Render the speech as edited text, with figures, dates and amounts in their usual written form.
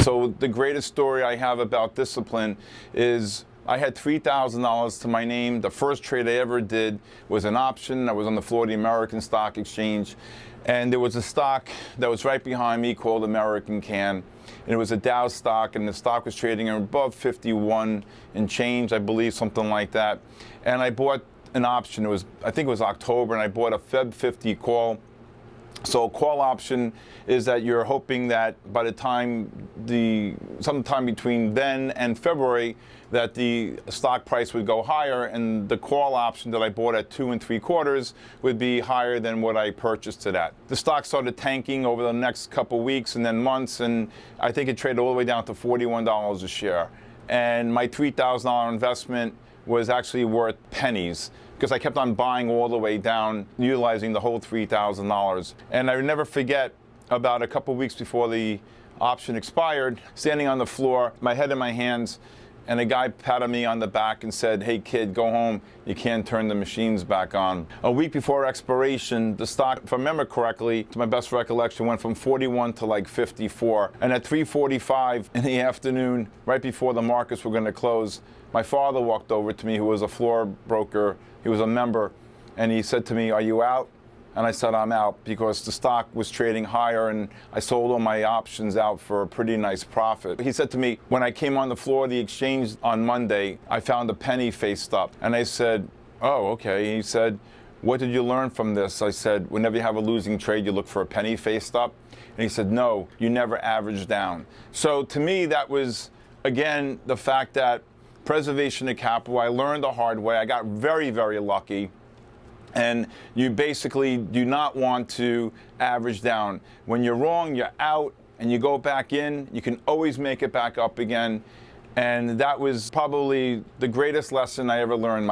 So the greatest story I have about discipline is I had $3,000 to my name. The first trade I ever did was an option. I was on the Florida American Stock Exchange, and there was a stock that was right behind me called American Can. And it was a Dow stock, and the stock was trading above 51 and change, I believe, something like that. And I bought an option. I think it was October, and I bought a Feb 50 call. So a call option is that you're hoping that by the time sometime between then and February, that the stock price would go higher, and the call option that I bought at 2 3/4 would be higher than what I purchased it at. The stock started tanking over the next couple weeks and then months, and I think it traded all the way down to $41 a share. And my $3,000 investment was actually worth pennies, because I kept on buying all the way down, utilizing the whole $3,000. And I would never forget, about a couple weeks before the option expired, standing on the floor, my head in my hands, and a guy patted me on the back and said, "Hey kid, go home, you can't turn the machines back on." A week before expiration, the stock, if I remember correctly, to my best recollection, went from 41 to like 54. And at 3:45 in the afternoon, right before the markets were going to close, my father walked over to me, who was a floor broker. He was a member, and he said to me, "Are you out?" And I said, "I'm out," because the stock was trading higher, and I sold all my options out for a pretty nice profit. He said to me, when I came on the floor of the exchange on Monday, I found a penny faced up. And I said, "Oh, okay." He said, "What did you learn from this?" I said, "Whenever you have a losing trade, you look for a penny faced up." And he said, "No, you never average down." So to me, that was, again, the fact that preservation of capital, I learned the hard way. I got very, very lucky. And you basically do not want to average down. When you're wrong, you're out, and you go back in, you can always make it back up again. And that was probably the greatest lesson I ever learned.